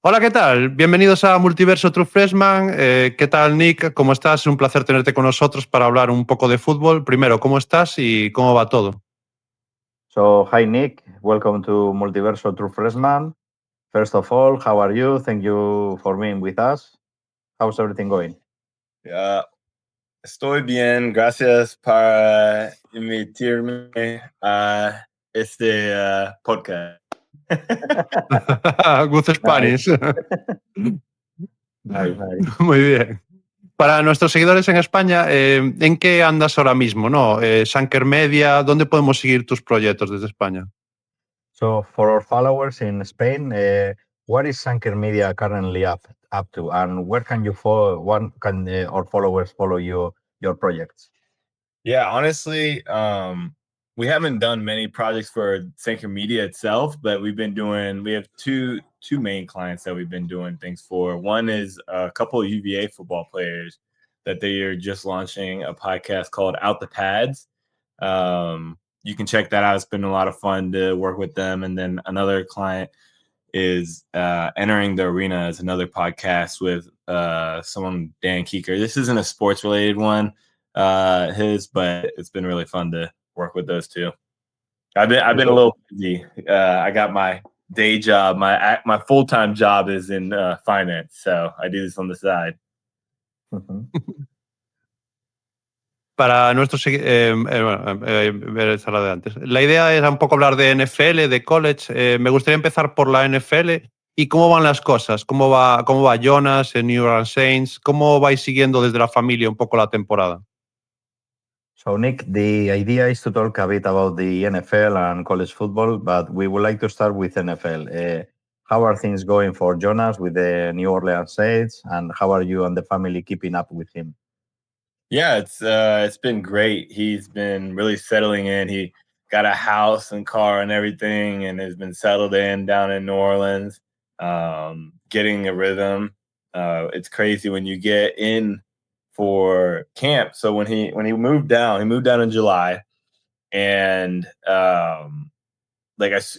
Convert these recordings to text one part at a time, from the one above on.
Hola, ¿qué tal? Bienvenidos a Multiverso True Freshman. ¿Qué tal, Nick? ¿Cómo estás? Es un placer tenerte con nosotros para hablar un poco de fútbol. Primero, ¿cómo estás y cómo va todo? So, hi Nick, welcome to Multiverso True Freshman. First of all, how are you? Thank you for being with us. How's everything going? Estoy bien, gracias por invitarme a este podcast. Good Spanish. Nice, nice. Muy bien. Para nuestros seguidores en España, ¿en qué andas ahora mismo? ¿No? Sanker Media, ¿dónde podemos seguir tus proyectos desde España? So, for our followers in Spain, what is Sanker Media currently up to, and where can you follow? One can our followers follow your projects? Yeah, honestly, we haven't done many projects for Sanker Media itself, but we have two main clients that we've been doing things for. One is a couple of UVA football players that they are just launching a podcast called Out the Pads. You can check that out. It's been a lot of fun to work with them. And then another client is Entering the Arena is another podcast with someone, Dan Keeker. This isn't a sports related one, but it's been really fun to work with those two. I've been a little busy. I got my day job. My full-time job is in finance, so I do this on the side. Mhm. Para nuestros de antes. La idea era un poco hablar de NFL, de college. Me gustaría empezar por la NFL y cómo van las cosas. ¿Cómo va Jonas en New Orleans Saints? ¿Cómo vais siguiendo desde la familia un poco la temporada? So, Nick, the idea is to talk a bit about the NFL and college football, but we would like to start with NFL. How are things going for Jonas with the New Orleans Saints, and how are you and the family keeping up with him? Yeah, it's been great. He's been really settling in. He got a house and car and everything, and has been settled in down in New Orleans, getting a rhythm. It's crazy when you get in for camp. So when he moved down, in July, and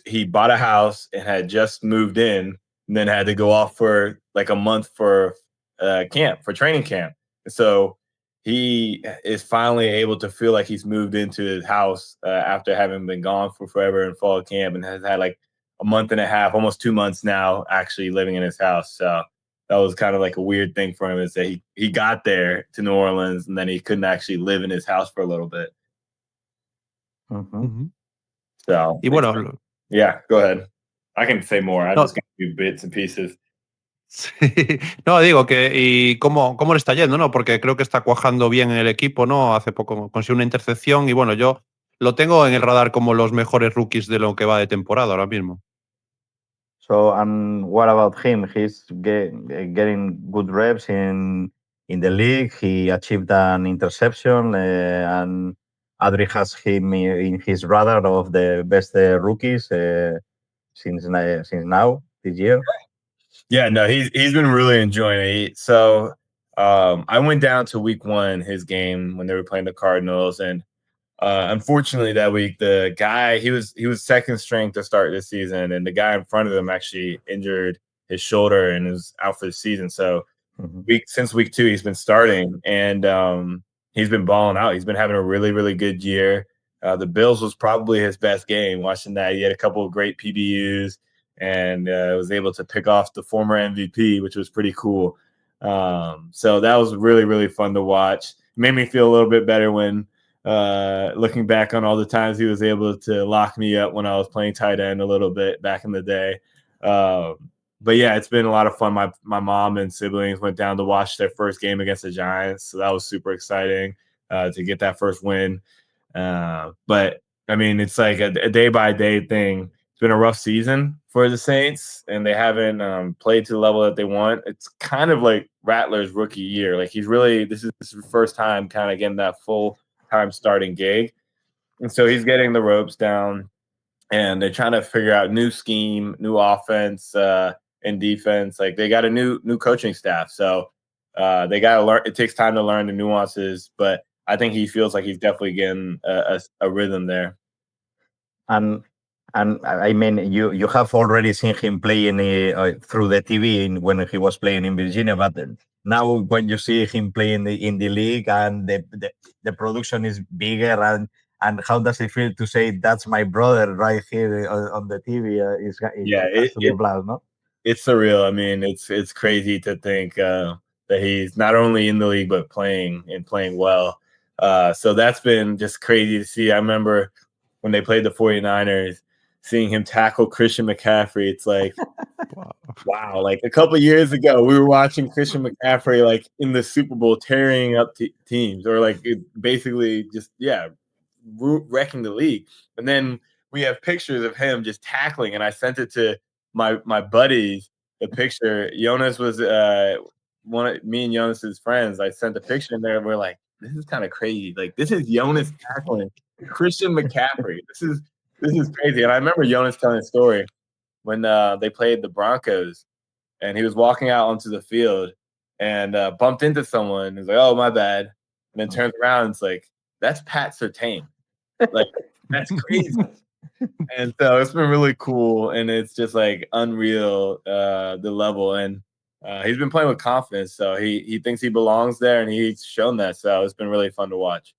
he bought a house and had just moved in, and then had to go off for like a month for training camp. So he is finally able to feel like he's moved into his house after having been gone for forever in fall camp, and has had like a month and a half, almost 2 months now, actually living in his house. So that was kind of like a weird thing for him, is that he got there to New Orleans and then he couldn't actually live in his house for a little bit. Mhm. So Y bueno, yeah, go ahead. I can say more. I no, just got to do bits and pieces. sí. No, digo que y cómo le está yendo, ¿no? Porque creo que está cuajando bien en el equipo, ¿no? Hace poco consiguió una intercepción y bueno, yo lo tengo en el radar como los mejores rookies de lo que va de temporada ahora mismo. So, and what about him? He's getting good reps in the league. He achieved an interception, and Adri has him in his radar of the best rookies since now this year. Yeah, no, he's been really enjoying it. I went down to week 1, his game when they were playing the Cardinals, and unfortunately that week the guy he was second string to start this season, and the guy in front of him actually injured his shoulder and is out for the season. So since week 2 he's been starting, and he's been balling out. He's been having a really, really good year. The Bills was probably his best game. Watching that, he had a couple of great PBUs and was able to pick off the former MVP, which was pretty cool. So that was really, really fun to watch. It made me feel a little bit better when looking back on all the times he was able to lock me up when I was playing tight end a little bit back in the day. But yeah, it's been a lot of fun. My mom and siblings went down to watch their first game against the Giants, so that was super exciting to get that first win. But I mean, it's like a day by day thing. It's been a rough season for the Saints, and they haven't played to the level that they want. It's kind of like Rattler's rookie year. Like this is his first time kind of getting that full time starting gig, and so he's getting the ropes down, and they're trying to figure out new scheme, new offense, and defense. Like they got a new coaching staff, so they got to learn. It takes time to learn the nuances, but I think he feels like he's definitely getting a rhythm there. And And I mean, you have already seen him playing through the TV when he was playing in Virginia, but now when you see him playing in the league and the production is bigger, and how does it feel to say that's my brother right here on the TV? Yeah, It has to be a blast, no? it's surreal. I mean, it's crazy to think that he's not only in the league but playing well. So that's been just crazy to see. I remember when they played the 49ers, seeing him tackle Christian McCaffrey. It's like, wow. Like a couple of years ago, we were watching Christian McCaffrey like in the Super Bowl tearing up teams, or like basically just wrecking the league. And then we have pictures of him just tackling, and I sent it to my buddies. The picture, Jonas was one of me and Jonas's friends. I sent the picture in there, and we're like, this is kind of crazy. Like, this is Jonas tackling Christian McCaffrey. This is crazy. And I remember Jonas telling a story when they played the Broncos, and he was walking out onto the field and bumped into someone. He's like, "Oh, my bad," and then turns around and it's like, "That's Pat Surtain." Like, that's crazy. And so it's been really cool, and it's just like unreal, the level. And he's been playing with confidence, so he thinks he belongs there, and he's shown that. So it's been really fun to watch.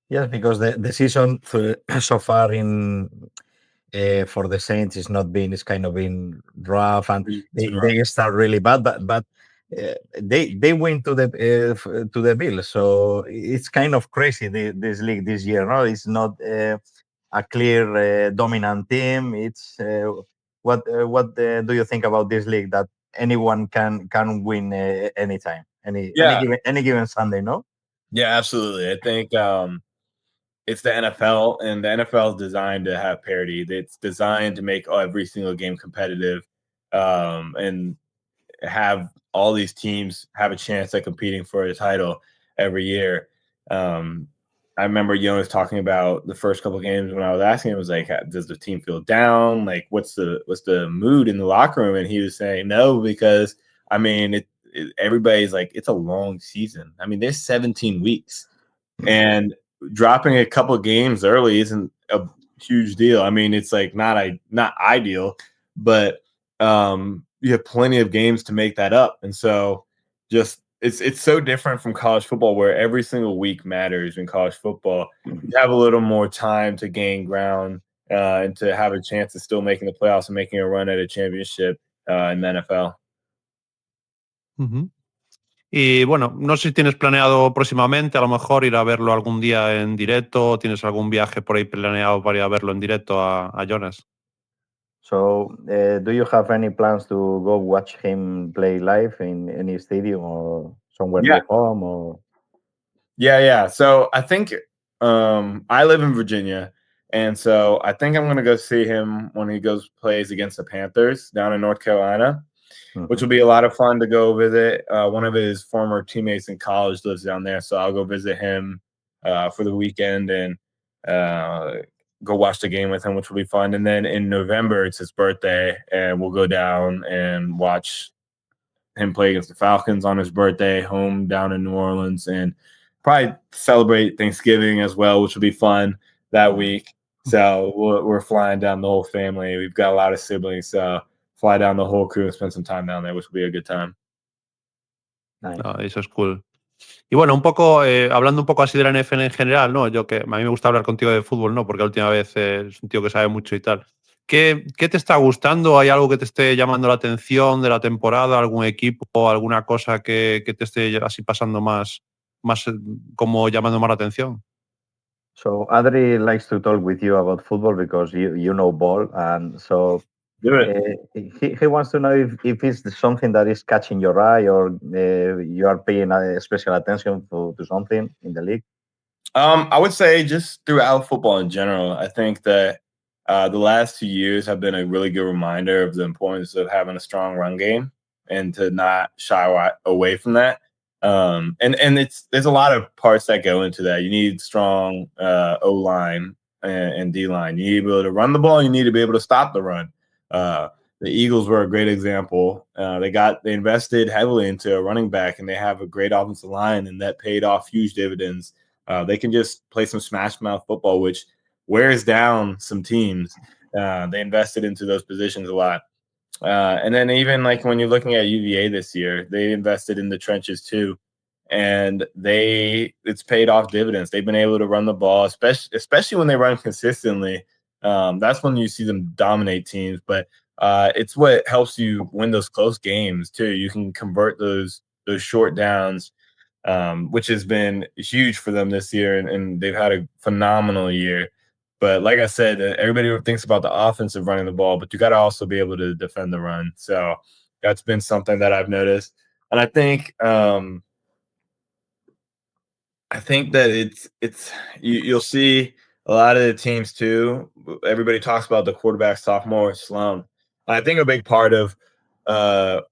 Yes, because the season so far for the Saints is not been, it's kind of been rough, and they start really bad, but they went to the Bills, so it's kind of crazy this league this year. No, it's not a clear dominant team. It's what do you think about this league, that anyone can win anytime, any given Sunday? No. Yeah, absolutely. I think it's the NFL, and the NFL is designed to have parity. It's designed to make every single game competitive, and have all these teams have a chance at competing for a title every year. I remember Jonas talking about the first couple of games when I was asking him, was like, does the team feel down? Like, what's the mood in the locker room? And he was saying no, because I mean, everybody's like, it's a long season. I mean, there's 17 weeks, and dropping a couple of games early isn't a huge deal. I mean, it's like not ideal, but you have plenty of games to make that up. And so just it's so different from college football, where every single week matters. In college football, you have a little more time to gain ground and to have a chance of still making the playoffs and making a run at a championship in the NFL. Uh-huh. Y bueno, no sé si tienes planeado próximamente a lo mejor ir a verlo algún día en directo. ¿Tienes algún viaje por ahí planeado para ir a verlo en directo a Jonas? So, do you have any plans to go watch him play live in any stadium or somewhere near home? Or Yeah. So I think I live in Virginia, and so I think I'm gonna go see him when he plays against the Panthers down in North Carolina, which will be a lot of fun to go visit. One of his former teammates in college lives down there, so I'll go visit him for the weekend and go watch the game with him, which will be fun. And then in November, it's his birthday, and we'll go down and watch him play against the Falcons on his birthday, home down in New Orleans, and probably celebrate Thanksgiving as well, which will be fun that week. So we're flying down the whole family. We've got a lot of siblings, so fly down the whole crew and spend some time down there, which will be a good time. nice. No, eso es cool. Y bueno, un poco, hablando un poco así de la NFL en general, ¿no? A mí me gusta hablar contigo de fútbol, ¿no? Porque la última vez es un tío que sabe mucho y tal. ¿Qué te está gustando? ¿Hay algo que te esté llamando la atención de la temporada? ¿Algún equipo o alguna cosa que te esté así pasando más como llamando más la atención? So, Adri likes to talk with you about football because you know ball, and so he wants to know if it's something that is catching your eye, or you are paying special attention to something in the league. I would say just throughout football in general, I think that the last 2 years have been a really good reminder of the importance of having a strong run game and to not shy away from that. And there's a lot of parts that go into that. You need strong O-line and D-line. You need to be able to run the ball. You need to be able to stop the run. The Eagles were a great example. They invested heavily into a running back, and they have a great offensive line, and that paid off huge dividends. They can just play some smash mouth football, which wears down some teams. They invested into those positions a lot. And then even like when you're looking at UVA this year, they invested in the trenches too. And it's paid off dividends. They've been able to run the ball, especially when they run consistently. That's when you see them dominate teams. But it's what helps you win those close games too. You can convert those short downs, which has been huge for them this year, and they've had a phenomenal year. But like I said, everybody thinks about the offensive running the ball, but you got to also be able to defend the run. So that's been something that I've noticed, and I think that you'll see a lot of the teams too. Everybody talks about the quarterback sophomore slump. I think a big part of the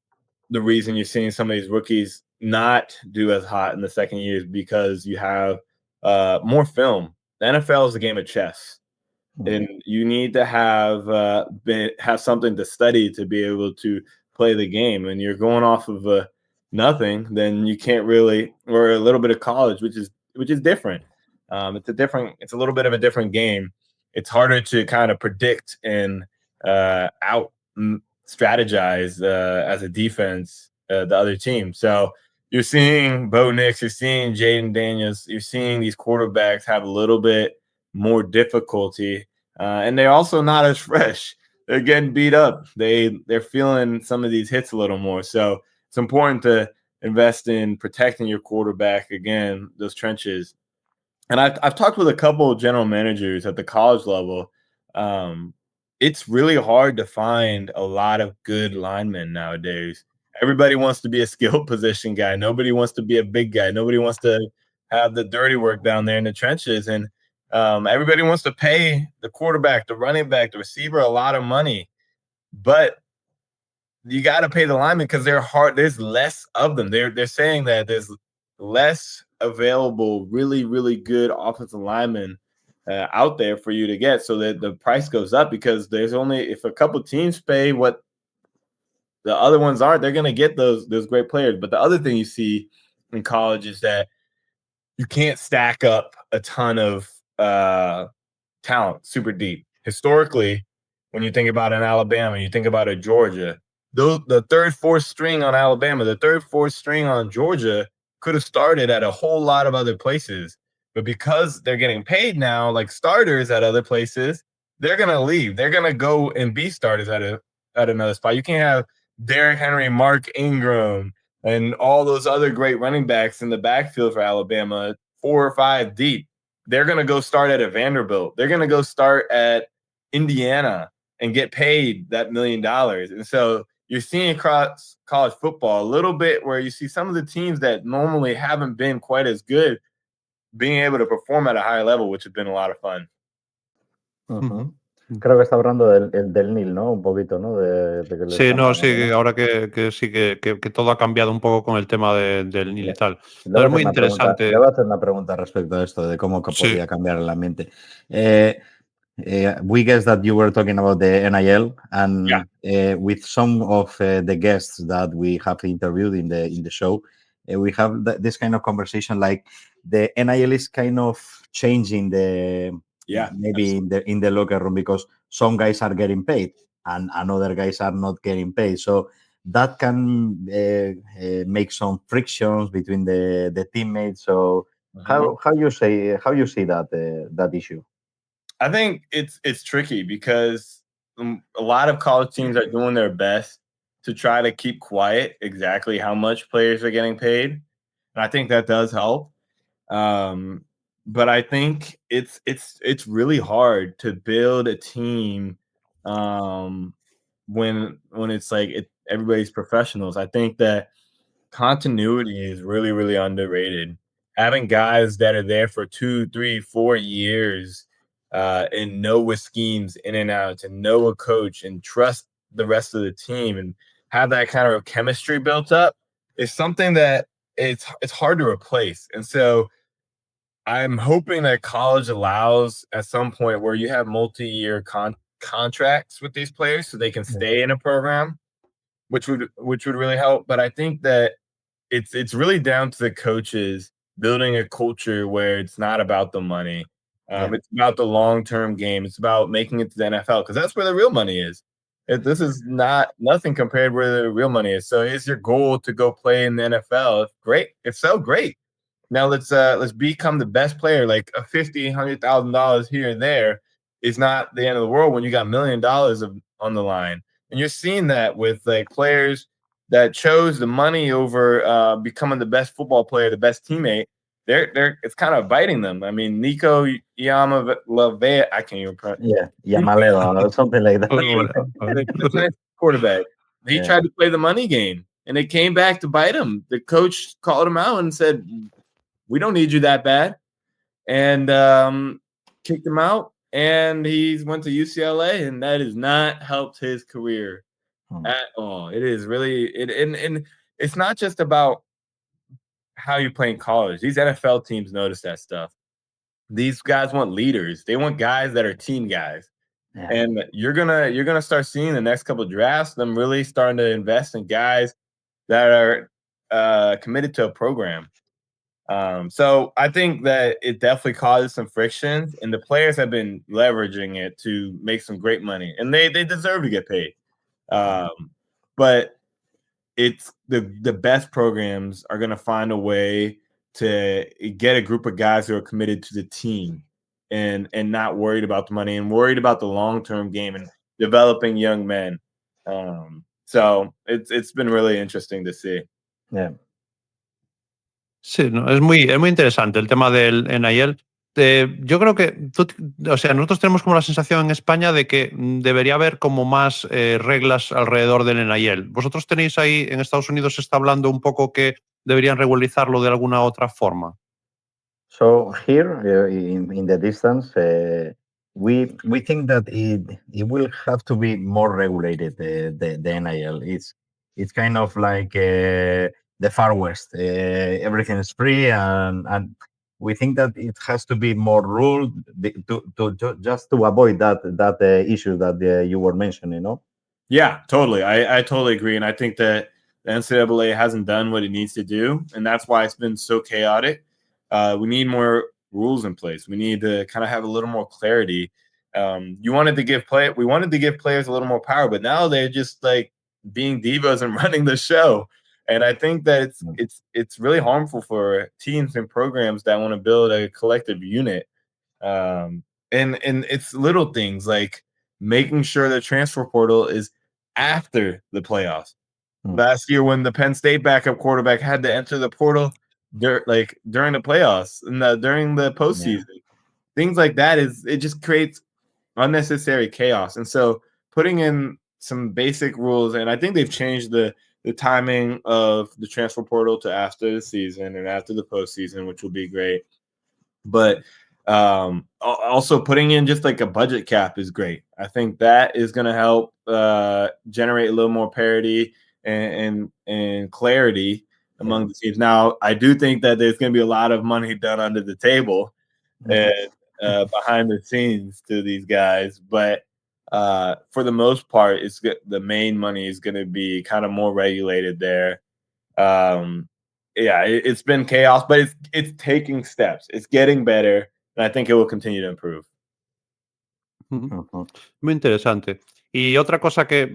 reason you're seeing some of these rookies not do as hot in the second year is because you have more film. The NFL is a game of chess, and you need to have something to study to be able to play the game. And you're going off of nothing, then you can't really, or a little bit of college, which is different. It's a little bit of a different game. It's harder to kind of predict and out strategize as a defense the other team. So you're seeing Bo Nix, you're seeing Jaden Daniels, you're seeing these quarterbacks have a little bit more difficulty, and they're also not as fresh. They're getting beat up. They're feeling some of these hits a little more. So it's important to invest in protecting your quarterback, again, those trenches. And I've talked with a couple of general managers at the college level. It's really hard to find a lot of good linemen nowadays. Everybody wants to be a skilled position guy. Nobody wants to be a big guy. Nobody wants to have the dirty work down there in the trenches. And everybody wants to pay the quarterback, the running back, the receiver a lot of money. But you got to pay the linemen because they're hard. There's less of them. They're saying that there's less available, really, really good offensive linemen out there for you to get, so that the price goes up, because there's only, if a couple teams pay what the other ones aren't, they're going to get those great players. But the other thing you see in college is that you can't stack up a ton of talent super deep. Historically, when you think about an Alabama, you think about a Georgia, the third, fourth string on Alabama, the third, fourth string on Georgia could have started at a whole lot of other places. But because they're getting paid now, like starters at other places, they're going to leave. They're going to go and be starters at another spot. You can't have Derrick Henry, Mark Ingram, and all those other great running backs in the backfield for Alabama, 4 or 5 deep. They're going to go start at a Vanderbilt. They're going to go start at Indiana and get paid that $1 million. And so you're seeing across college football a little bit where you see some of the teams that normally haven't been quite as good being able to perform at a high level, which has been a lot of fun. Creo que está hablando del Nil, ¿no? Un poquito, ¿no? De que sí, no, sí, ¿no? Ahora que sí, que todo ha cambiado un poco con el tema del Nil y tal. Le Es muy interesante. Le voy a hacer una pregunta respecto a esto, de cómo podría cambiar el ambiente. We guess that you were talking about the NIL, and with some of the guests that we have interviewed in the show, we have this kind of conversation, like the NIL is kind of changing maybe in the locker room, because some guys are getting paid and other guys are not getting paid. So that can make some frictions between the teammates. So how you see that issue? I think it's tricky because a lot of college teams are doing their best to try to keep quiet exactly how much players are getting paid, and I think that does help. But I think it's really hard to build a team when it's like everybody's professionals. I think that continuity is really, really underrated. Having guys that are there for 2, 3, 4 years and know what schemes in and out, and know a coach and trust the rest of the team and have that kind of chemistry built up is something that it's hard to replace. And so I'm hoping that college allows at some point where you have multi-year contracts with these players so they can stay in a program, which would really help. But I think that it's really down to the coaches building a culture where it's not about the money. It's about the long-term game. It's about making it to the NFL because that's where the real money is. This is nothing compared where the real money is. So is your goal to go play in the NFL? Great. If so, great. Now let's become the best player. Like a $50,000-$100,000 here and there is not the end of the world when you got $1 million on the line. And you're seeing that with like players that chose the money over becoming the best football player, the best teammate. It's kind of biting them. I mean, Nico Yamaleva, I can't even pronounce. Yeah, Yamaleva or something like that. Quarterback. He tried to play the money game, and it came back to bite him. The coach called him out and said, "We don't need you that bad," and kicked him out. And he went to UCLA, and that has not helped his career at all. It is really and it's not just about how you play in college. These NFL teams notice that stuff. These guys want leaders. They want guys that are team guys. Yeah. And you're gonna start seeing the next couple of drafts them really starting to invest in guys that are committed to a program. So I think that it definitely causes some friction, and the players have been leveraging it to make some great money, and they deserve to get paid. But it's the best programs are going to find a way to get a group of guys who are committed to the team and not worried about the money and worried about the long-term game and developing young men. So it's been really interesting to see. Yeah. Sí, no, es muy interesante el tema del NIL. Yo creo que nosotros tenemos como la sensación en España de que debería haber como más reglas alrededor del NIL. ¿Vosotros tenéis ahí en Estados Unidos, se está hablando un poco que deberían regularizarlo de alguna otra forma? So here in the distance, we think that it will have to be more regulated. The NIL it's kind of like the Far West. Everything is free, and we think that it has to be more ruled just to avoid that issue that you were mentioning. No. Yeah, totally. I totally agree, and I think that the NCAA hasn't done what it needs to do, and that's why it's been so chaotic. We need more rules in place. We need to kind of have a little more clarity. We wanted to give players a little more power, but now they're just like being divas and running the show. And I think that it's really harmful for teams and programs that want to build a collective unit. And it's little things like making sure the transfer portal is after the playoffs. Last year, when the Penn State backup quarterback had to enter the portal during the playoffs and during the postseason, things like that it just creates unnecessary chaos. And so putting in some basic rules, and I think they've changed the timing of the transfer portal to after the season and after the postseason, which will be great. But also putting in just like a budget cap is great. I think that is going to help generate a little more parity and clarity among the teams. Now, I do think that there's going to be a lot of money done under the table and behind the scenes to these guys, but for the most part, the main money is going to be kind of more regulated there. It's been chaos, but it's taking steps. It's getting better, and I think it will continue to improve. Muy interesante. Y otra cosa que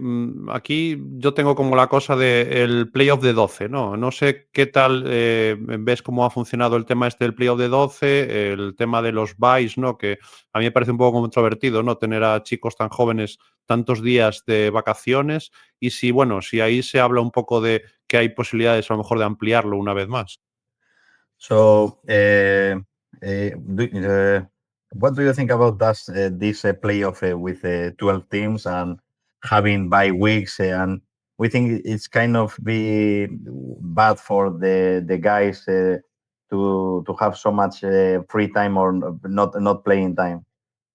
aquí yo tengo como la cosa del playoff de 12, ¿no? No sé qué tal ves cómo ha funcionado el tema del playoff de 12, el tema de los buys, ¿no? Que a mí me parece un poco controvertido, ¿no? Tener a chicos tan jóvenes tantos días de vacaciones y si ahí se habla un poco de que hay posibilidades a lo mejor de ampliarlo una vez más. So, what do you think about this playoff with 12 teams and having bye weeks? And we think it's kind of be bad for the guys to have so much free time or not playing time.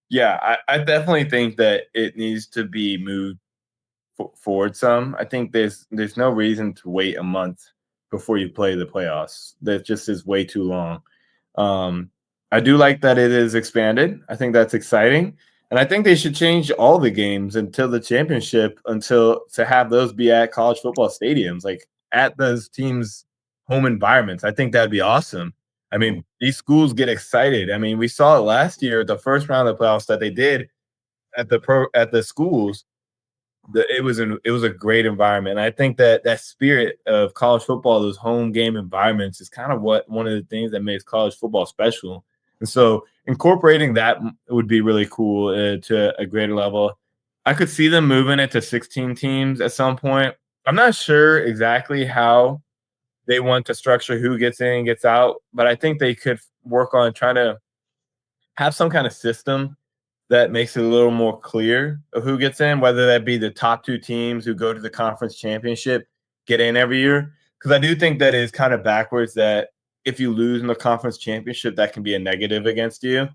Yeah, I definitely think that it needs to be moved forward some. I think there's no reason to wait a month before you play the playoffs. That just is way too long. I do like that it is expanded. I think that's exciting. And I think they should change all the games until the championship to have those be at college football stadiums, like at those teams' home environments. I think that'd be awesome. I mean, these schools get excited. I mean, we saw it last year, the first round of the playoffs that they did at the schools. It was a great environment. And I think that spirit of college football, those home game environments, is kind of one of the things that makes college football special. And so incorporating that would be really cool to a greater level. I could see them moving it to 16 teams at some point. I'm not sure exactly how they want to structure who gets in and gets out, but I think they could work on trying to have some kind of system that makes it a little more clear of who gets in, whether that be the top two teams who go to the conference championship get in every year. Because I do think that is kind of backwards that if you lose in the conference championship, that can be a negative against you.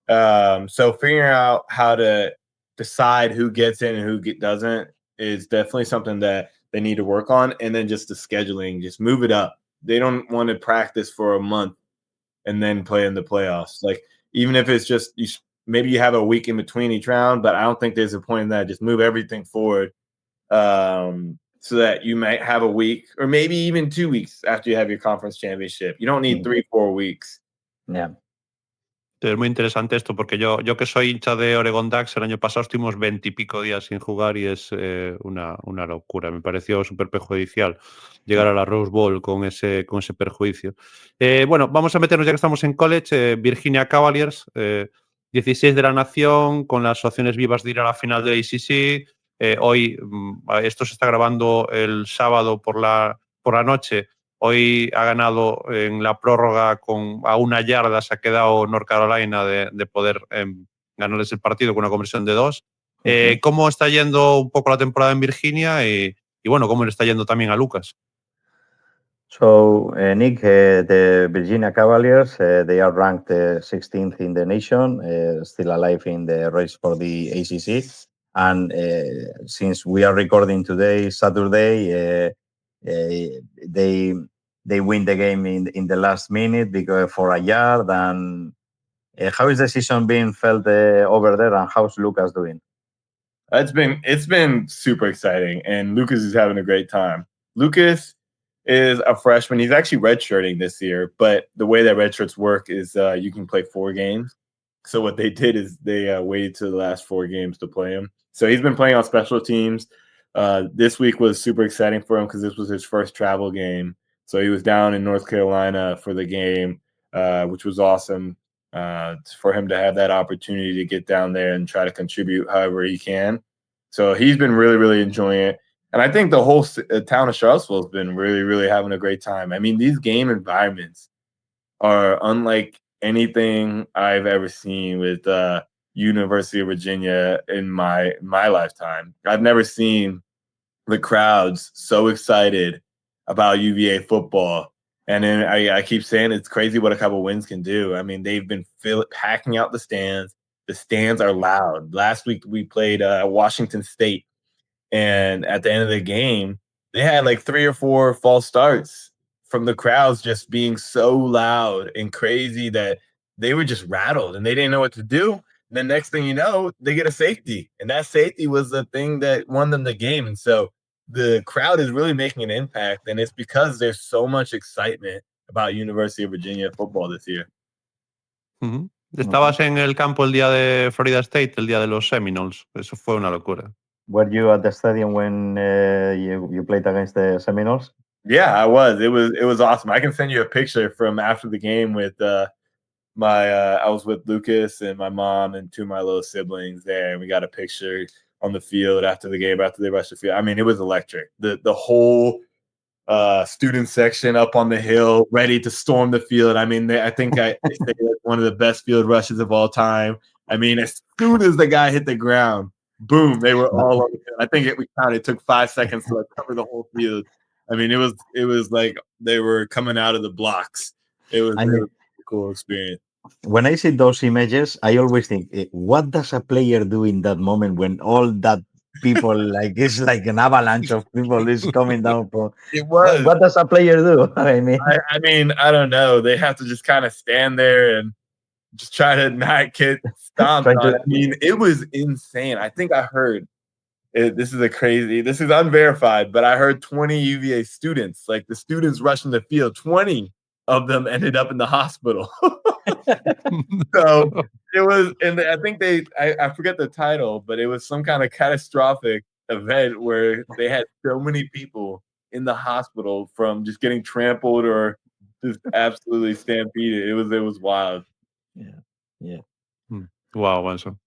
So figuring out how to decide who gets in and who doesn't is definitely something that they need to work on. And then just the scheduling, just move it up. They don't want to practice for a month and then play in the playoffs. Like, even if it's just maybe you have a week in between each round, but I don't think there's a point in that. Just move everything forward so that you might have a week or maybe even 2 weeks after you have your conference championship. You don't need 3-4 weeks. Yeah. Es muy interesante esto porque yo que soy hincha de Oregon Ducks, el año pasado estuvimos 20 y pico días sin jugar y es una locura. Me pareció súper perjudicial llegar a la Rose Bowl con ese perjuicio. Bueno, vamos a meternos ya que estamos en college. Virginia Cavaliers, 16 de la nación, con las opciones vivas de ir a la final del ACC. Hoy, esto se está grabando el sábado por la noche. Hoy ha ganado en la prórroga a 1 yarda, se ha quedado North Carolina de poder ganarles el partido con una conversión de 2. ¿Cómo está yendo un poco la temporada en Virginia y bueno, cómo le está yendo también a Lucas? So, Nick, the Virginia Cavaliers, they are ranked 16th in the nation, still alive in the race for the ACC. And since we are recording today, Saturday, they win the game in the last minute because for a yard. And how is the season being felt over there, and how's Lucas doing? It's been super exciting, and Lucas is having a great time. Lucas is a freshman. He's actually redshirting this year, but the way that redshirts work is you can play 4 games. So what they did is they waited to the last 4 games to play him. So he's been playing on special teams. This week was super exciting for him because this was his first travel game. So he was down in North Carolina for the game, which was awesome for him to have that opportunity to get down there and try to contribute however he can. So he's been really, really enjoying it. And I think the whole town of Charlottesville has been really, really having a great time. I mean, these game environments are unlike anything I've ever seen with University of Virginia in my lifetime. I've never seen the crowds so excited about UVA football. And then I keep saying it's crazy what a couple wins can do. I mean, they've been packing out the stands. The stands are loud. Last week we played Washington State. And at the end of the game, they had like 3 or 4 false starts from the crowds just being so loud and crazy that they were just rattled and they didn't know what to do. And the next thing you know, they get a safety. And that safety was the thing that won them the game. And so the crowd is really making an impact. And it's because there's so much excitement about University of Virginia football this year. Estabas en el campo el día de Florida State, el día de los Seminoles. Eso fue una locura. Were you at the stadium when you played against the Seminoles? Yeah, I was. It was awesome. I can send you a picture from after the game with I was with Lucas and my mom and 2 of my little siblings there, and we got a picture on the field after the game, after they rushed the field. I mean, it was electric. The whole student section up on the hill, ready to storm the field. I mean, I think they say that's one of the best field rushes of all time. I mean, as soon as the guy hit the ground, boom, they were all over. I think it took 5 seconds to cover the whole field. I mean, it was like they were coming out of the blocks. It was a cool experience. When I see those images, I always think, what does a player do in that moment when all that people, like, it's like an avalanche of people is coming down from? It was. What does a player do? I mean, I don't know. They have to just kind of stand there and just try to not get stomped on. I mean, it was insane. I think I heard this is unverified, but I heard 20 UVA students, like the students rushing the field, 20 of them ended up in the hospital. So it was, and I think I forget the title, but it was some kind of catastrophic event where they had so many people in the hospital from just getting trampled or just absolutely stampeded. It was wild. Yeah, yeah. Wow, eso.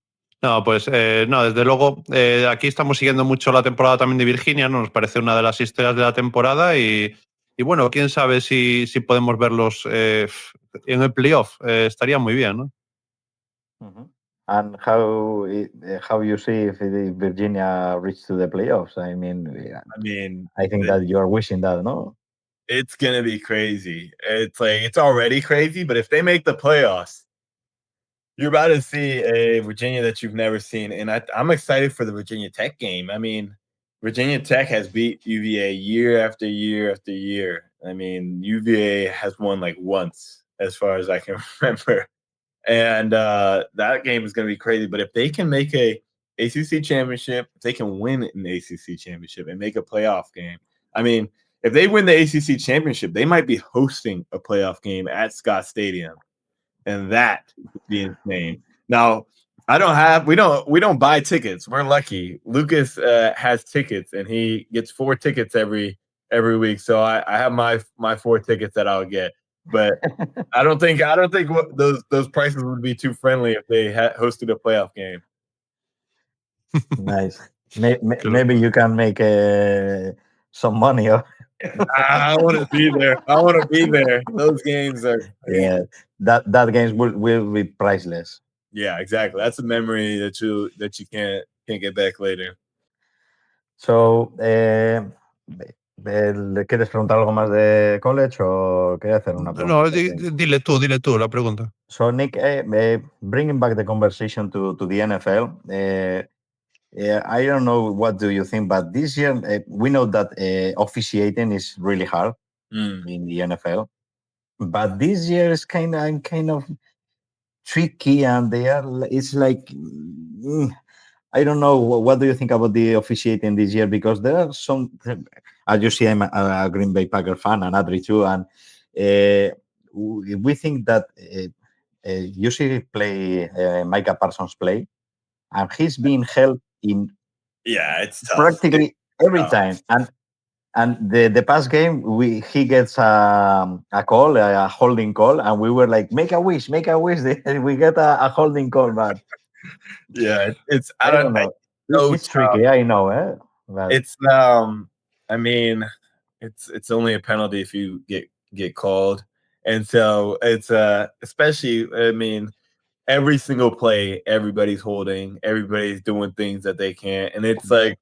No, pues no, desde luego, aquí estamos siguiendo mucho la temporada también de Virginia, ¿no? Nos parece una de las historias de la temporada y bueno, quién sabe si podemos verlos en el playoff. Estaría muy bien, ¿no? And how you see if Virginia reach to the playoffs? I mean, I think that you are wishing that, no? It's gonna be crazy. It's like it's already crazy, but if they make the playoffs, you're about to see a Virginia that you've never seen, and I'm excited for the Virginia Tech game. I mean, Virginia Tech has beat UVA year after year after year. I mean, UVA has won like once, as far as I can remember, and that game is going to be crazy. But if they can make a ACC championship, if they can win an ACC championship and make a playoff game, I mean, if they win the ACC championship, they might be hosting a playoff game at Scott Stadium. And that would be insane. Now, we don't buy tickets. We're lucky. Lucas has tickets, and he gets 4 tickets every week. So I have my 4 tickets that I'll get. But I don't think those prices would be too friendly if they hosted a playoff game. Nice. Maybe you can make some money. I want to be there. I want to be there. Those games are crazy. Yeah, that games will be priceless. Yeah, exactly. That's a memory that you can't get back later. So, ¿le quieres preguntar algo más de college o quieres hacer una pregunta? No, dile tú la pregunta. So, Nick, bringing back the conversation to the NFL, I don't know what do you think, but this year we know that officiating is really hard in the NFL, but this year is kind of tricky, and it's like I don't know. What do you think about the officiating this year? Because there are some, as you see, I'm a Green Bay Packer fan and Adri too, and we think that you see Micah Parsons play, and he's being held in it's tough. Practically every time. And the past game, he gets a call, a holding call, and we were like, make a wish. We get a holding call, but yeah, it's I don't know. It's tricky, I know. But it's I mean, it's only a penalty if you get called, and so it's especially, I mean, every single play, everybody's holding, everybody's doing things that they can't, and it's like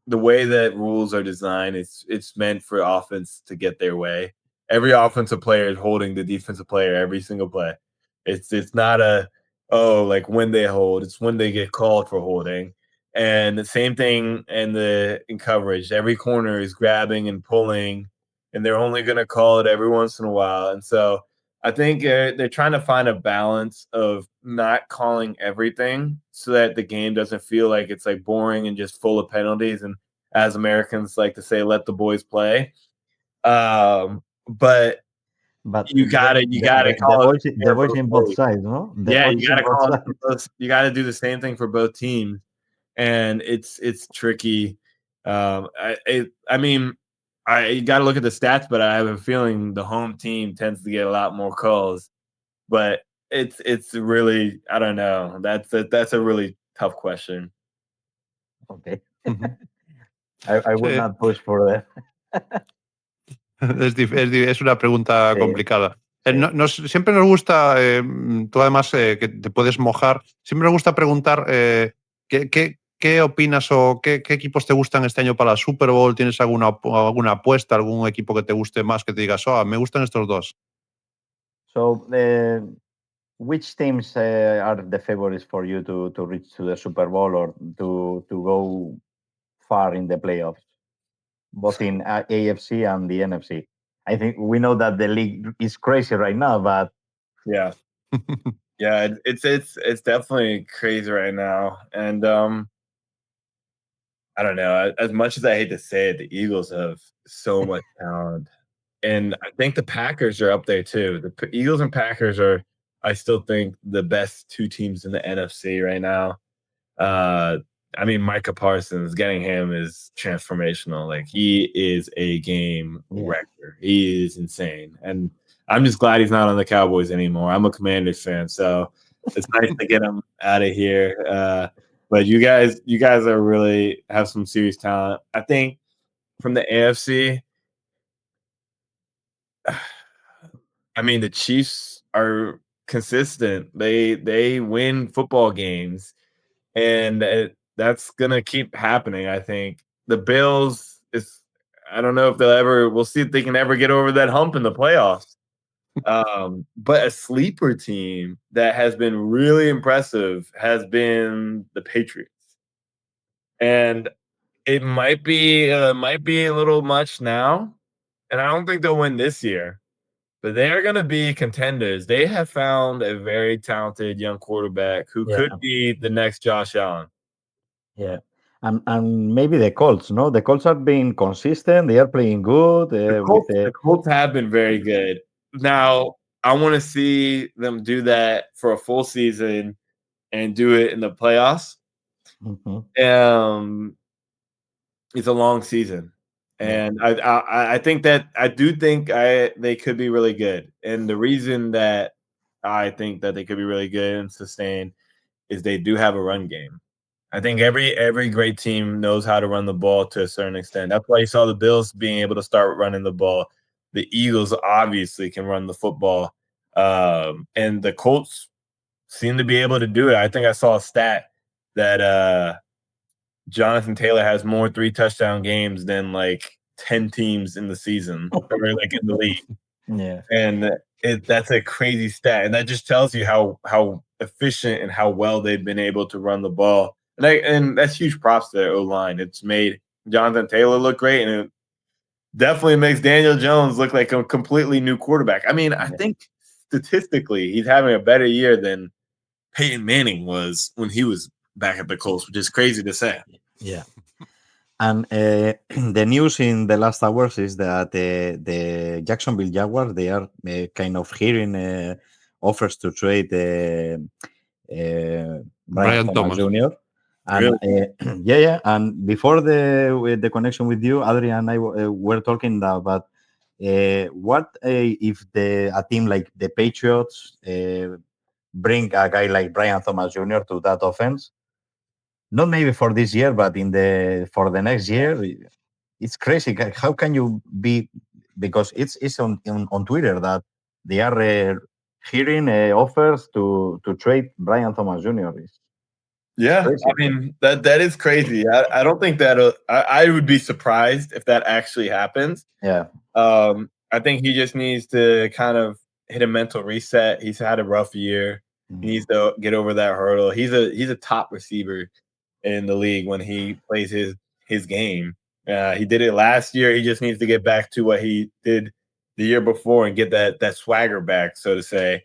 the way that rules are designed, it's meant for offense to get their way. Every offensive player is holding the defensive player every single play. It's not like when they hold, it's when they get called for holding. And the same thing in coverage. Every corner is grabbing and pulling, and they're only going to call it every once in a while. And so I think they're trying to find a balance of not calling everything so that the game doesn't feel like it's like boring and just full of penalties. And as Americans like to say, let the boys play. But you gotta call the voice in both sides, no? You gotta call it both. You gotta do the same thing for both teams, and it's tricky. I mean, you got to look at the stats, but I have a feeling the home team tends to get a lot more calls. But it's really, I don't know. That's a really tough question. Okay. I would not push for that. Es una pregunta complicada. Siempre nos gusta, tú además que te puedes mojar, siempre nos gusta preguntar ¿qué opinas o qué equipos te gustan este año para la Super Bowl? ¿Tienes alguna apuesta, algún equipo que te guste más, que te digas, me gustan estos dos? So, which teams are the favorites for you to reach to the Super Bowl or to go far in the playoffs, both in AFC and the NFC? I think we know that the league is crazy right now, but yeah, it's definitely crazy right now, and I don't know. As much as I hate to say it, the Eagles have so much talent, And I think the Packers are up there too. The Eagles and Packers are, I still think, the best two teams in the NFC right now. I mean, Micah Parsons, getting him is transformational. Like, he is a game wrecker. He is insane. And I'm just glad he's not on the Cowboys anymore. I'm a Commanders fan, so it's nice to get him out of here. But you guys are really have some serious talent. I think from the AFC, I mean, the Chiefs are consistent. They win football games, and that's gonna keep happening. I think the Bills is. I don't know if we'll see if they can ever get over that hump in the playoffs. But a sleeper team that has been really impressive has been the Patriots, and it might be a little much now, and I don't think they'll win this year. But they are going to be contenders. They have found a very talented young quarterback who could be the next Josh Allen. Yeah. And maybe the Colts, no? The Colts are being consistent. They are playing good. The Colts have been very good. Now, I want to see them do that for a full season and do it in the playoffs. It's a long season. And I think that they could be really good. And the reason that I think that they could be really good and sustain is they do have a run game. I think every great team knows how to run the ball to a certain extent. That's why you saw the Bills being able to start running the ball. The Eagles obviously can run the football. And the Colts seem to be able to do it. I think I saw a stat that Jonathan Taylor has more 3-touchdown games than like 10 teams in the season or like in the league. Yeah. And that's a crazy stat. And that just tells you how efficient and how well they've been able to run the ball. And that's huge props to their O-line. It's made Jonathan Taylor look great, and it definitely makes Daniel Jones look like a completely new quarterback. I mean, I think statistically he's having a better year than Peyton Manning was when he was back at the Colts, which is crazy to say. Yeah. And the news in the last hours is that the Jacksonville Jaguars, they are kind of hearing offers to trade Brian Thomas Jr. And Really? And before the connection with you, Adrian and I were talking about what if a team like the Patriots bring a guy like Brian Thomas Jr. to that offense? Not maybe for this year, but for the next year. It's crazy. How can you be? Because it's on Twitter that they are hearing offers to trade Brian Thomas Jr. Yeah, crazy. I mean that is crazy. I don't think that I would be surprised if that actually happens. Yeah. I think he just needs to kind of hit a mental reset. He's had a rough year. He needs to get over that hurdle. He's a top receiver in the league when he plays his game. He did it last year. He just needs to get back to what he did the year before and get that swagger back, so to say.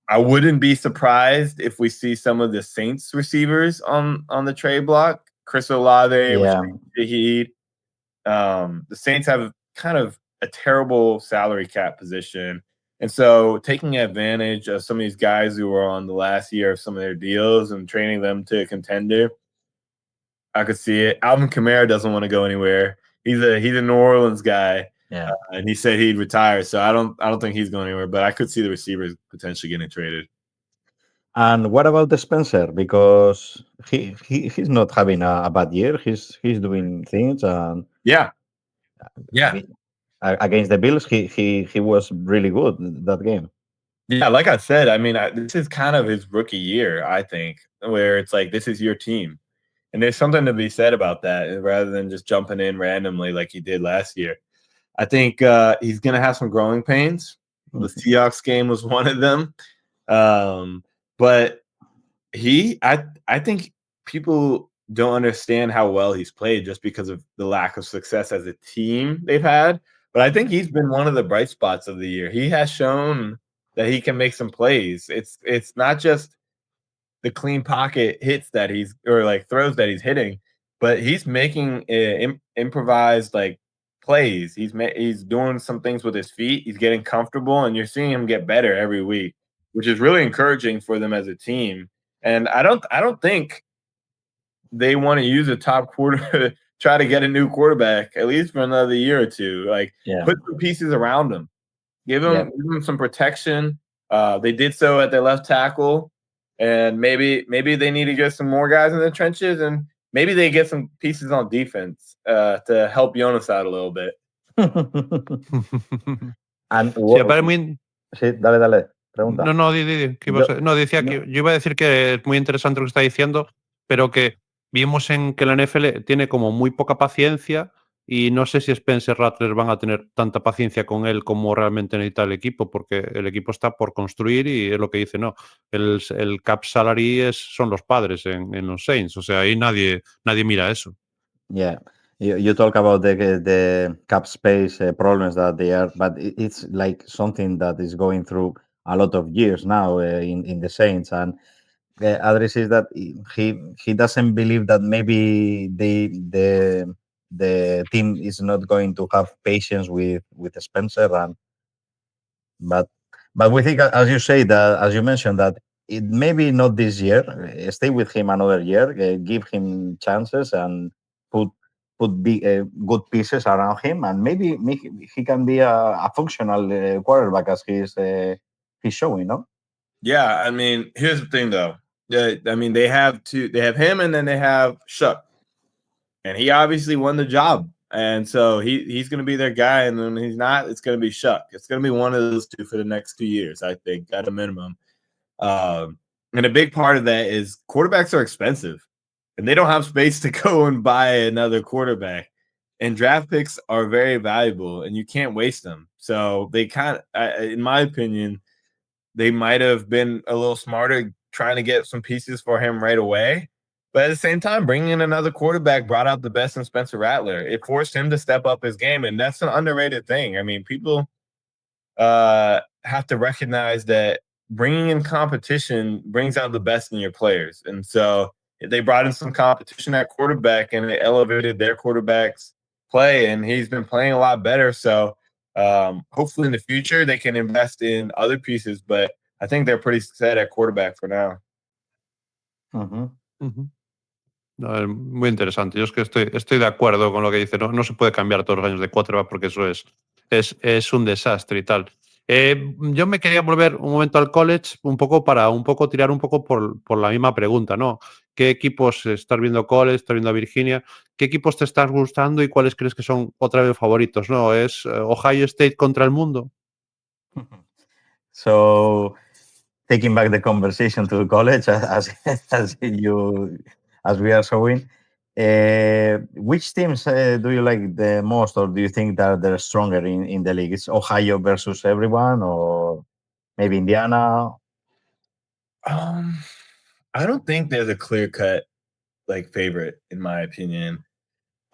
I wouldn't be surprised if we see some of the Saints receivers on the trade block. Chris Olave, Shaheed. The Saints have kind of a terrible salary cap position. And so taking advantage of some of these guys who were on the last year of some of their deals and training them to a contender, I could see it. Alvin Kamara doesn't want to go anywhere. He's a New Orleans guy. Yeah. And he said he'd retire. So I don't think he's going anywhere, but I could see the receivers potentially getting traded. And what about the Spencer? Because he's not having a bad year. He's doing things, and yeah. Against the Bills, he was really good in that game. Yeah, like I said, I mean, this is kind of his rookie year, I think, where it's like this is your team, and there's something to be said about that rather than just jumping in randomly like he did last year. I think he's going to have some growing pains. The Seahawks game was one of them. But I think people don't understand how well he's played just because of the lack of success as a team they've had. But I think he's been one of the bright spots of the year. He has shown that he can make some plays. It's not just the clean pocket hits that he's or like throws that he's hitting, but he's making improvised like plays. He's doing some things with his feet. He's getting comfortable, and you're seeing him get better every week, which is really encouraging for them as a team. And I don't think they want to use a top quarter to try to get a new quarterback, at least for another year or two. Like, put some pieces around him. Give him some protection. They did so at their left tackle, and maybe they need to get some more guys in the trenches, and maybe they get some pieces on defense to help Jonas out a little bit. And Sí, para mí, sí, dale, pregunta. No, ¿qué ibas a decir? No, decía que yo iba a decir que es muy interesante lo que está diciendo, pero que vimos en que la NFL tiene como muy poca paciencia y no sé si Spencer Rattler van a tener tanta paciencia con él como realmente necesita el equipo, porque el equipo está por construir y es lo que dice, no, el cap salary son los padres en los Saints, o sea, ahí nadie mira eso. Yeah, you talk about the cap space problems that they are, but it's like something that is going through a lot of years now in the Saints. And Adri says that he doesn't believe that maybe the team is not going to have patience with Spencer, and but we think, as you say, that as you mentioned, that it maybe not this year. Stay with him another year, give him chances, and put good pieces around him, and maybe he can be a functional quarterback as he's showing, no? Yeah, I mean, here's the thing though. I mean, they have him, and then they have Shuck, and he obviously won the job, and so he's going to be their guy. And when he's not, it's going to be Shuck. It's going to be one of those two for the next 2 years, I think, at a minimum. And a big part of that is quarterbacks are expensive, and they don't have space to go and buy another quarterback. And draft picks are very valuable, and you can't waste them. So they in my opinion, they might have been a little smarter trying to get some pieces for him right away. But at the same time, bringing in another quarterback brought out the best in Spencer Rattler. It forced him to step up his game, and that's an underrated thing. I mean, people have to recognize that bringing in competition brings out the best in your players. And so they brought in some competition at quarterback, and it elevated their quarterback's play, and he's been playing a lot better. So hopefully in the future they can invest in other pieces, but I think they're pretty set at quarterback for now. No, muy interesante. Yo es que estoy de acuerdo con lo que dice. No se puede cambiar todos los años de quarterback porque eso es un desastre y tal. Yo me quería volver un momento al college para tirar un poco por la misma pregunta, ¿no? ¿Qué equipos estás viendo college, estás viendo a Virginia? ¿Qué equipos te estás gustando y cuáles crees que son otra vez favoritos? ¿No? ¿Es Ohio State contra el mundo? So, taking back the conversation to college, as we are showing, which teams do you like the most, or do you think that they're stronger in the league? It's Ohio versus everyone, or maybe Indiana? I don't think there's a clear-cut favorite, in my opinion.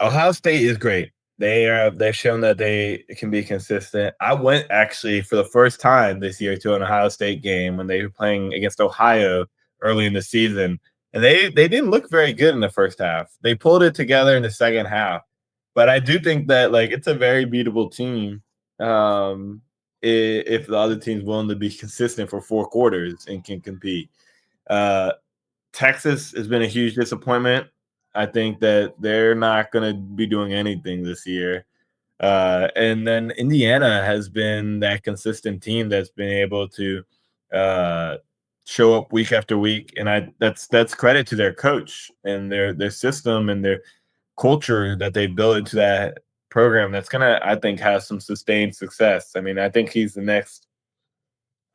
Ohio State is great. They've shown that they can be consistent. I went actually for the first time this year to an Ohio State game when they were playing against Ohio early in the season, and they didn't look very good in the first half. They pulled it together in the second half, but I do think that it's a very beatable team if the other team's willing to be consistent for 4 quarters and can compete. Texas has been a huge disappointment. I think that they're not going to be doing anything this year. And then Indiana has been that consistent team that's been able to show up week after week. And that's credit to their coach and their system and their culture that they built into that program. That's going to, I think, have some sustained success. I mean, I think he's the next,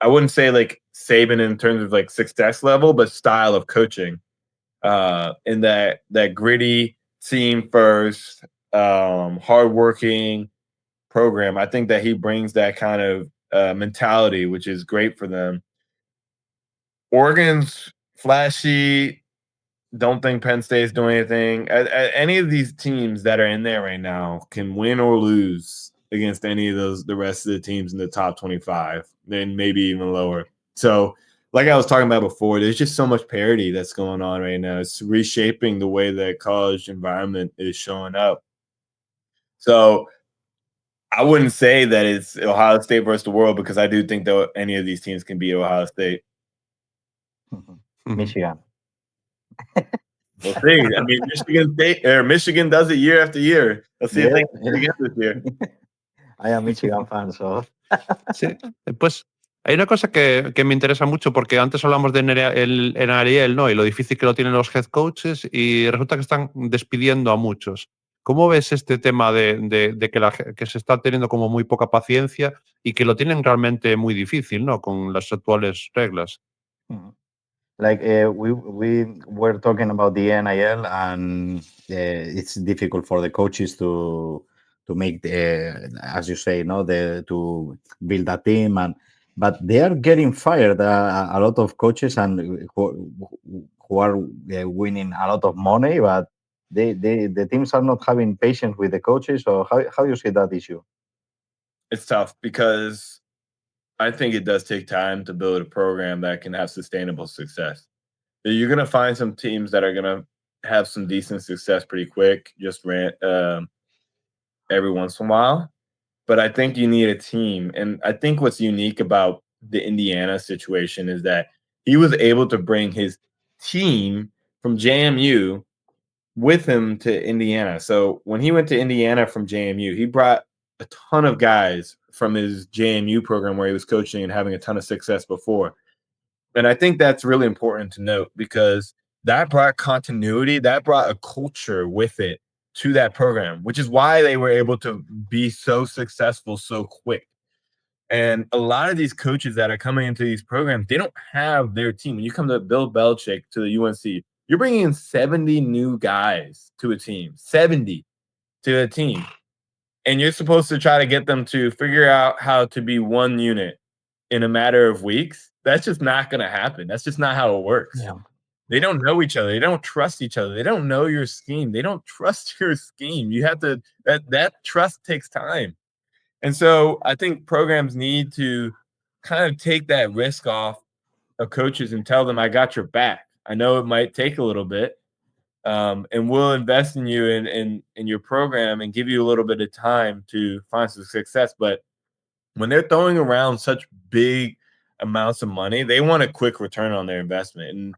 I wouldn't say Saban in terms of success level, but style of coaching. In that gritty team first, hardworking program. I think that he brings that kind of mentality, which is great for them. Oregon's flashy. Don't think Penn State's doing anything. Any of these teams that are in there right now can win or lose against any of the rest of the teams in the top 25, then maybe even lower. So, like I was talking about before, there's just so much parity that's going on right now. It's reshaping the way that college environment is showing up. So I wouldn't say that it's Ohio State versus the world, because I do think that any of these teams can beat Ohio State. Michigan. We'll see. I mean, Michigan does it year after year. Let's see if they can do it again this year. I am Michigan fan, so. Sí, pues hay una cosa que me interesa mucho, porque antes hablamos de en Ariel, ¿no? Y lo difícil que lo tienen los head coaches, y resulta que están despidiendo a muchos. ¿Cómo ves este tema de que se está teniendo como muy poca paciencia y que lo tienen realmente muy difícil, ¿no? Con las actuales reglas. Like we were talking about the NIL, and it's difficult for the coaches to make as you say, no, to build a team, but they are getting fired. A lot of coaches and who are winning a lot of money, but the teams are not having patience with the coaches. So how you see that issue? It's tough, because I think it does take time to build a program that can have sustainable success. You're going to find some teams that are going to have some decent success pretty quick, just every once in a while. But I think you need a team. And I think what's unique about the Indiana situation is that he was able to bring his team from JMU with him to Indiana. So when he went to Indiana from JMU, he brought a ton of guys from his JMU program where he was coaching and having a ton of success before. And I think that's really important to note, because that brought continuity, that brought a culture with it to that program, which is why they were able to be so successful so quick. And a lot of these coaches that are coming into these programs, they don't have their team. When you come to Bill Belichick, to the UNC, you're bringing in 70 new guys to a team, 70 to a team. And you're supposed to try to get them to figure out how to be one unit in a matter of weeks. That's just not going to happen. That's just not how it works. Yeah. They don't know each other. They don't trust each other. They don't know your scheme. They don't trust your scheme. You have to, that trust takes time. And so I think programs need to kind of take that risk off of coaches and tell them, I got your back. I know it might take a little bit, and we'll invest in you in your program and give you a little bit of time to find some success. But when they're throwing around such big amounts of money, they want a quick return on their investment, and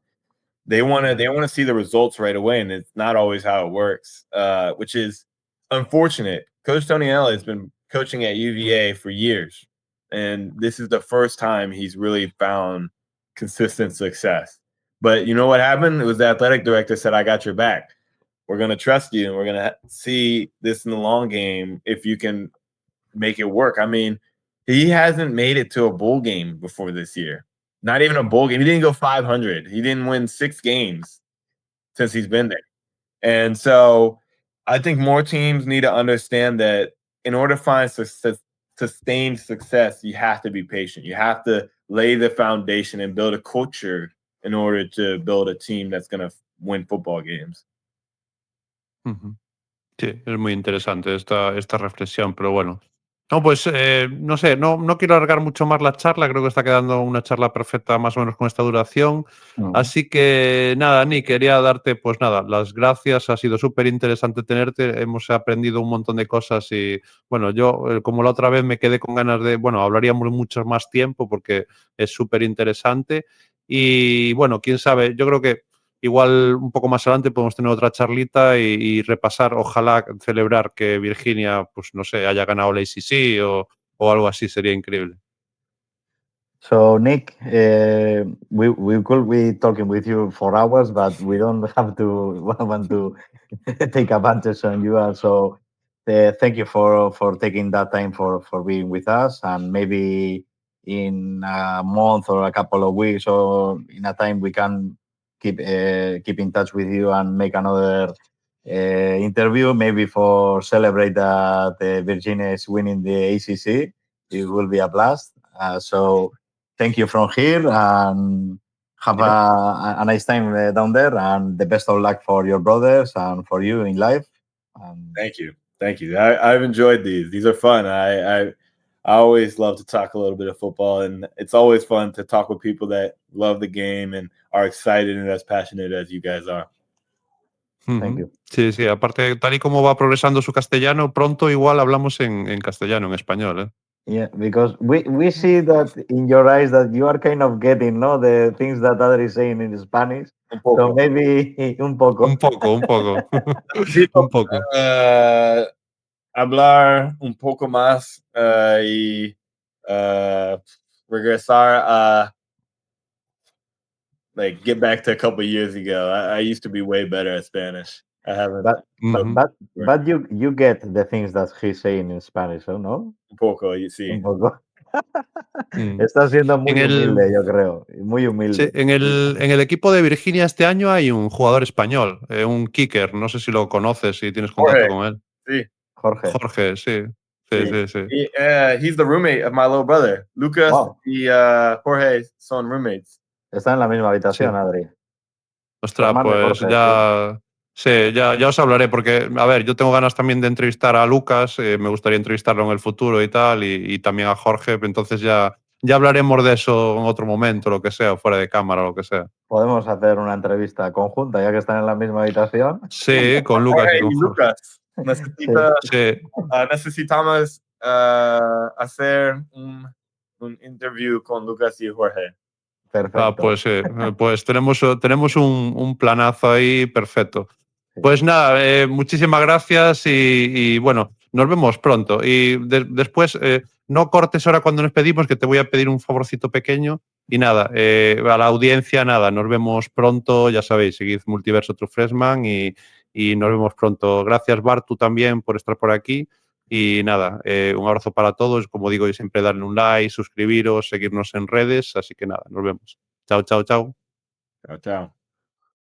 they want to see the results right away. And it's not always how it works, which is unfortunate. Coach Tony Elliott has been coaching at UVA for years, and this is the first time he's really found consistent success. But you know what happened? It was the athletic director said, I got your back. We're going to trust you, and we're going to see this in the long game if you can make it work. I mean, he hasn't made it to a bowl game before this year. Not even a bowl game. He didn't go 500. He didn't win 6 games since he's been there. And so I think more teams need to understand that in order to find sustained success, you have to be patient. You have to lay the foundation and build a culture in order to build a team that's going to win football games. Sí, es muy interesante esta reflexión, pero bueno. No, pues no sé, no quiero alargar mucho más la charla, creo que está quedando una charla perfecta más o menos con esta duración. Así que nada, Nic, quería darte pues nada, las gracias, ha sido súper interesante tenerte, hemos aprendido un montón de cosas y bueno, yo como la otra vez me quedé con ganas de, bueno, hablaríamos mucho más tiempo porque es súper interesante y bueno, quién sabe, yo creo que igual un poco más adelante podemos tener otra charlita y repasar, ojalá celebrar que Virginia, pues no sé, haya ganado la ACC o algo así, sería increíble. So Nic, we could be talking with you for hours, but we don't have to want to take advantage on you. And so thank you for taking that time for being with us, and maybe in a month or a couple of weeks or in a time we can keep in touch with you and make another interview, maybe for celebrate that Virginia is winning the ACC. It will be a blast. So thank you from here, and have a nice time down there, and the best of luck for your brothers and for you in life. Thank you. I've enjoyed these. These are fun. I always love to talk a little bit of football, and it's always fun to talk with people that love the game and are excited and as passionate as you guys are. Thank Ujú. you. Sí, sí, aparte, tal y como va progresando su castellano, pronto igual hablamos en castellano, en español, ¿eh? Yeah, because we see that in your eyes that you are kind of getting, no, the things that Adri is saying in Spanish. Un So poco. maybe un poco. Un poco, un poco. Necesito, Un poco. hablar un poco más y regresar a like get back to a couple years ago. I used to be way better at Spanish. I haven't But Ujú. but you get the things that he's saying in Spanish, ¿o no? un poco, you see. Un poco. Mm. Está siendo En muy el, humilde, yo creo. Muy sí, humilde. en el equipo de Virginia este año hay un jugador español, un kicker. No sé si lo conoces, si tienes contacto Jorge, con él. sí, Jorge. Jorge, sí. Sí, sí. sí, sí. He's the roommate of my little brother. Lucas Wow. y Jorge son roommates. Está en la misma habitación, Sí. Adri. Su Ostras, hermano y pues Jorge, sí. ya. Sí, ya os hablaré, porque, a ver, yo tengo ganas también de entrevistar a Lucas, me gustaría entrevistarlo en el futuro y tal, y también a Jorge, entonces ya hablaremos de eso en otro momento, lo que sea, fuera de cámara, lo que sea. Podemos hacer una entrevista conjunta, ya que están en la misma habitación. Sí, con Lucas Jorge y con y Jorge. Lucas. Sí. Necesitamos hacer un interview con Lucas y Jorge. Perfecto. Pues tenemos un planazo ahí perfecto. Sí. Pues nada, muchísimas gracias y bueno, nos vemos pronto. Y después, no cortes ahora cuando nos pedimos, que te voy a pedir un favorcito pequeño. Y nada, a la audiencia, nada, nos vemos pronto. Ya sabéis, seguid Multiverso True Freshman y nos vemos pronto. Gracias, Bart, tú también por estar por aquí. Y nada, un abrazo para todos. Como digo, y siempre darle un like, suscribiros, seguirnos en redes. Así que nada, nos vemos. Chao, chao, chao. Chao, chao.